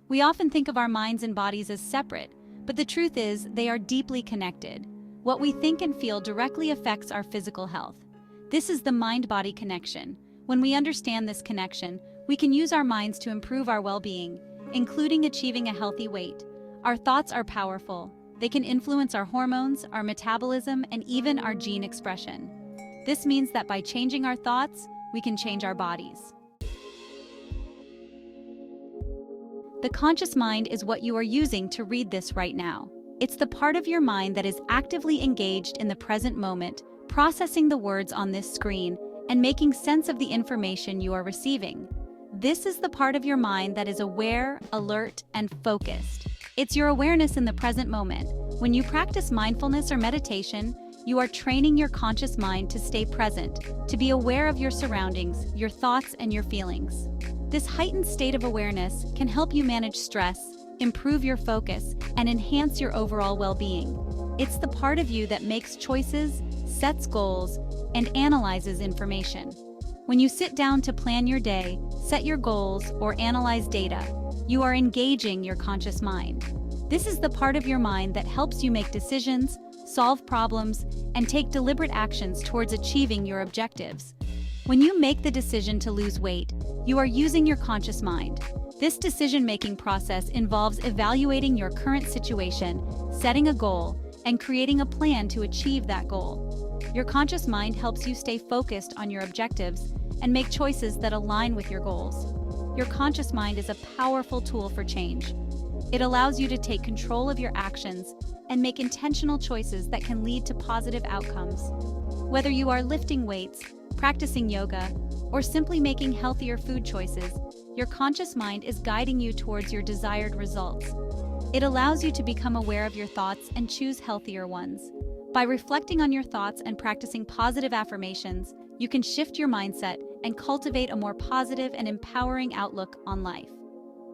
We often think of our minds and bodies as separate, but the truth is they are deeply connected. What we think and feel directly affects our physical health. This is the mind-body connection. When we understand this connection, we can use our minds to improve our well-being, including achieving a healthy weight. Our thoughts are powerful. They can influence our hormones, our metabolism, and even our gene expression. This means that by changing our thoughts, we can change our bodies. The conscious mind is what you are using to read this right now. It's the part of your mind that is actively engaged in the present moment, processing the words on this screen and making sense of the information you are receiving. This is the part of your mind that is aware, alert, and focused. It's your awareness in the present moment. When you practice mindfulness or meditation, you are training your conscious mind to stay present, to be aware of your surroundings, your thoughts, and your feelings. This heightened state of awareness can help you manage stress, improve your focus, and enhance your overall well-being. It's the part of you that makes choices, sets goals, and analyzes information. When you sit down to plan your day, set your goals, or analyze data, you are engaging your conscious mind. This is the part of your mind that helps you make decisions, solve problems, and take deliberate actions towards achieving your objectives. When you make the decision to lose weight, you are using your conscious mind. This decision-making process involves evaluating your current situation, setting a goal, and creating a plan to achieve that goal. Your conscious mind helps you stay focused on your objectives and make choices that align with your goals. Your conscious mind is a powerful tool for change. It allows you to take control of your actions and make intentional choices that can lead to positive outcomes. Whether you are lifting weights, practicing yoga, or simply making healthier food choices, your conscious mind is guiding you towards your desired results. It allows you to become aware of your thoughts and choose healthier ones. By reflecting on your thoughts and practicing positive affirmations, you can shift your mindset and cultivate a more positive and empowering outlook on life.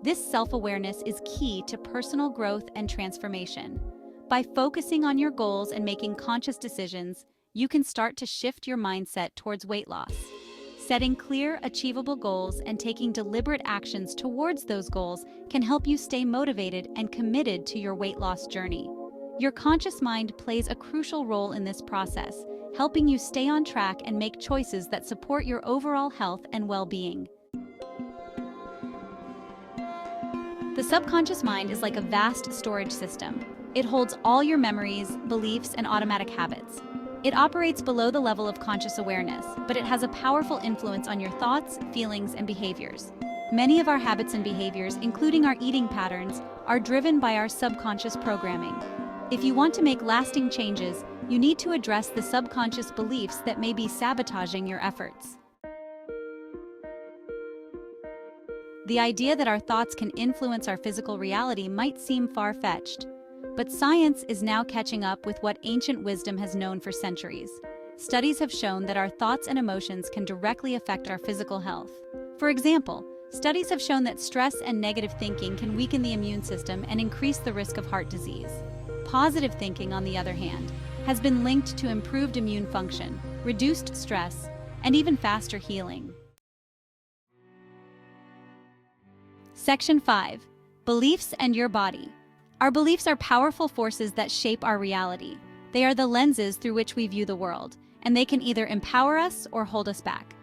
This self-awareness is key to personal growth and transformation. By focusing on your goals and making conscious decisions, you can start to shift your mindset towards weight loss. Setting clear, achievable goals and taking deliberate actions towards those goals can help you stay motivated and committed to your weight loss journey. Your conscious mind plays a crucial role in this process, helping you stay on track and make choices that support your overall health and well-being. The subconscious mind is like a vast storage system. It holds all your memories, beliefs, and automatic habits. It operates below the level of conscious awareness, but it has a powerful influence on your thoughts, feelings, and behaviors. Many of our habits and behaviors, including our eating patterns, are driven by our subconscious programming. If you want to make lasting changes, you need to address the subconscious beliefs that may be sabotaging your efforts. The idea that our thoughts can influence our physical reality might seem far-fetched, but science is now catching up with what ancient wisdom has known for centuries. Studies have shown that our thoughts and emotions can directly affect our physical health. For example, studies have shown that stress and negative thinking can weaken the immune system and increase the risk of heart disease. Positive thinking, on the other hand, has been linked to improved immune function, reduced stress, and even faster healing. Section 5. Beliefs and your body. Our beliefs are powerful forces that shape our reality. They are the lenses through which we view the world, and they can either empower us or hold us back.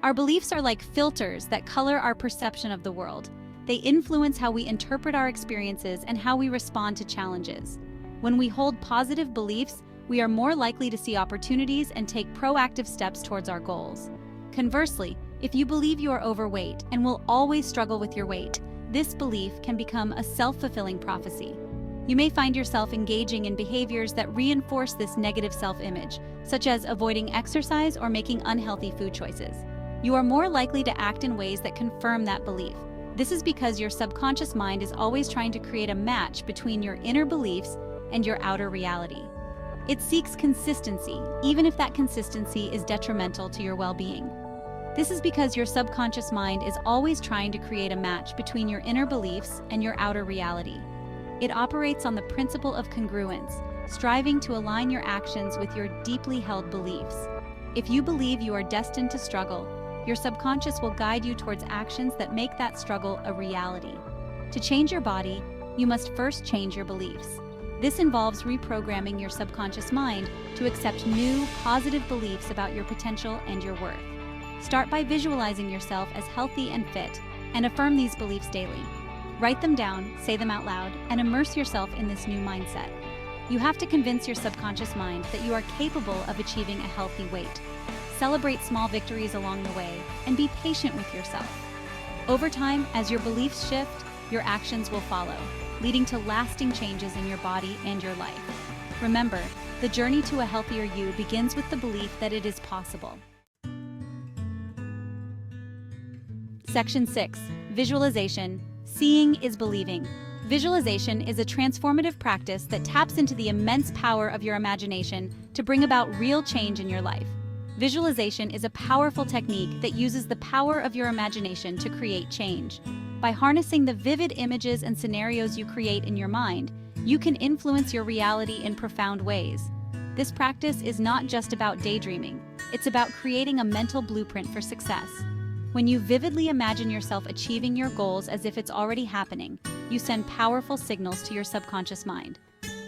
Our beliefs are like filters that color our perception of the world. They influence how we interpret our experiences and how we respond to challenges. When we hold positive beliefs, we are more likely to see opportunities and take proactive steps towards our goals. Conversely, if you believe you are overweight and will always struggle with your weight, this belief can become a self-fulfilling prophecy. You may find yourself engaging in behaviors that reinforce this negative self-image, such as avoiding exercise or making unhealthy food choices. You are more likely to act in ways that confirm that belief. This is because your subconscious mind is always trying to create a match between your inner beliefs and your outer reality. It seeks consistency, even if that consistency is detrimental to your well-being. This is because your subconscious mind is always trying to create a match between your inner beliefs and your outer reality. It operates on the principle of congruence, striving to align your actions with your deeply held beliefs. If you believe you are destined to struggle, your subconscious will guide you towards actions that make that struggle a reality. To change your body, you must first change your beliefs. This involves reprogramming your subconscious mind to accept new, positive beliefs about your potential and your worth. Start by visualizing yourself as healthy and fit, and affirm these beliefs daily. Write them down, say them out loud, and immerse yourself in this new mindset. You have to convince your subconscious mind that you are capable of achieving a healthy weight. Celebrate small victories along the way, and be patient with yourself. Over time, as your beliefs shift, your actions will follow, leading to lasting changes in your body and your life. Remember, the journey to a healthier you begins with the belief that it is possible. Section 6. Visualization. Seeing is believing. Visualization is a transformative practice that taps into the immense power of your imagination to bring about real change in your life. Visualization is a powerful technique that uses the power of your imagination to create change. By harnessing the vivid images and scenarios you create in your mind, you can influence your reality in profound ways. This practice is not just about daydreaming, it's about creating a mental blueprint for success. When you vividly imagine yourself achieving your goals as if it's already happening, you send powerful signals to your subconscious mind.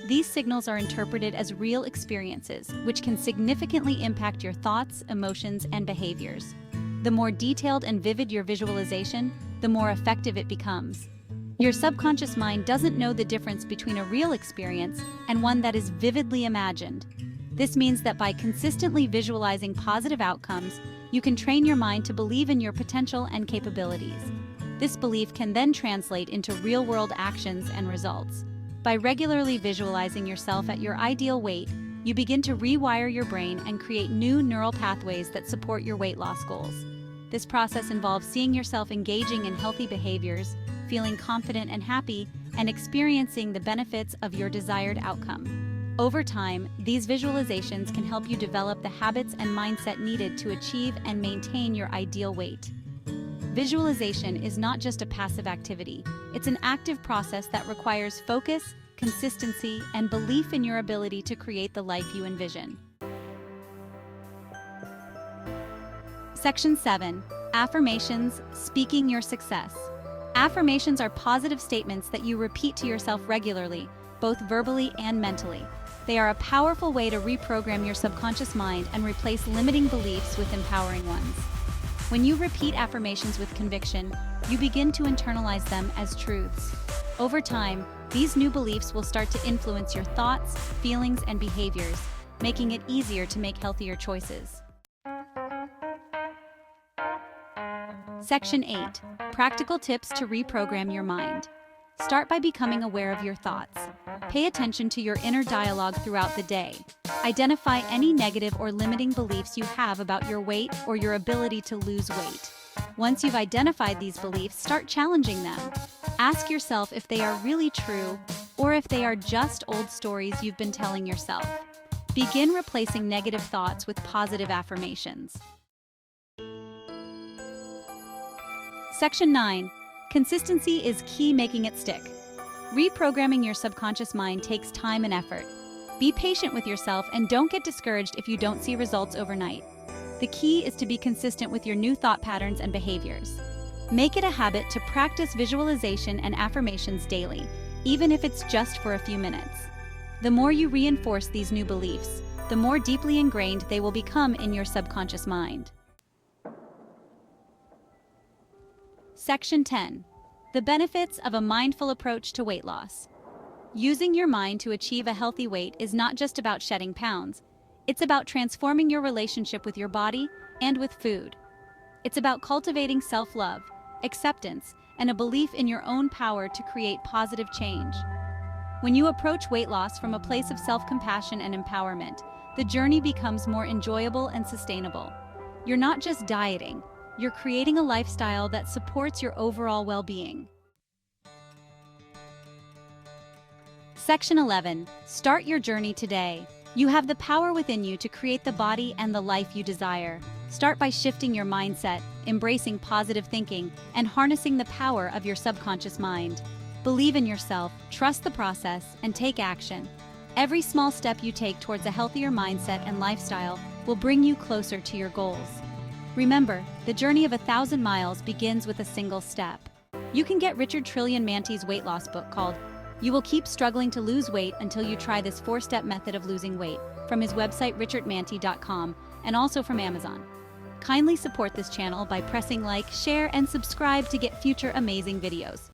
These signals are interpreted as real experiences, which can significantly impact your thoughts, emotions, and behaviors. The more detailed and vivid your visualization, the more effective it becomes. Your subconscious mind doesn't know the difference between a real experience and one that is vividly imagined. This means that by consistently visualizing positive outcomes, you can train your mind to believe in your potential and capabilities. This belief can then translate into real-world actions and results. By regularly visualizing yourself at your ideal weight, you begin to rewire your brain and create new neural pathways that support your weight loss goals. This process involves seeing yourself engaging in healthy behaviors, feeling confident and happy, and experiencing the benefits of your desired outcome. Over time, these visualizations can help you develop the habits and mindset needed to achieve and maintain your ideal weight. Visualization is not just a passive activity, it's an active process that requires focus, consistency, and belief in your ability to create the life you envision. Section 7. Affirmations, speaking your success. Affirmations are positive statements that you repeat to yourself regularly, both verbally and mentally. They are a powerful way to reprogram your subconscious mind and replace limiting beliefs with empowering ones. When you repeat affirmations with conviction, you begin to internalize them as truths. Over time, these new beliefs will start to influence your thoughts, feelings, and behaviors, making it easier to make healthier choices. Section 8. Practical tips to reprogram your mind. Start by becoming aware of your thoughts. Pay attention to your inner dialogue throughout the day. Identify any negative or limiting beliefs you have about your weight or your ability to lose weight. Once you've identified these beliefs, start challenging them. Ask yourself if they are really true or if they are just old stories you've been telling yourself. Begin replacing negative thoughts with positive affirmations. Section 9. Consistency is key, making it stick. Reprogramming your subconscious mind takes time and effort. Be patient with yourself and don't get discouraged if you don't see results overnight. The key is to be consistent with your new thought patterns and behaviors. Make it a habit to practice visualization and affirmations daily, even if it's just for a few minutes. The more you reinforce these new beliefs, the more deeply ingrained they will become in your subconscious mind. Section 10. The benefits of a mindful approach to weight loss. Using your mind to achieve a healthy weight is not just about shedding pounds. It's about transforming your relationship with your body and with food. It's about cultivating self-love, acceptance, and a belief in your own power to create positive change. When you approach weight loss from a place of self-compassion and empowerment, the journey becomes more enjoyable and sustainable. You're not just dieting. You're creating a lifestyle that supports your overall well-being. Section 11. Start your journey today. You have the power within you to create the body and the life you desire. Start by shifting your mindset, embracing positive thinking, and harnessing the power of your subconscious mind. Believe in yourself, trust the process, and take action. Every small step you take towards a healthier mindset and lifestyle will bring you closer to your goals. Remember, the journey of 1,000 miles begins with a single step. You can get Richard Trillian Mante's weight loss book called You Will Keep Struggling to Lose Weight Until You Try This 4-Step Method of Losing Weight from his website richardmante.com and also from Amazon. Kindly support this channel by pressing like, share, and subscribe to get future amazing videos.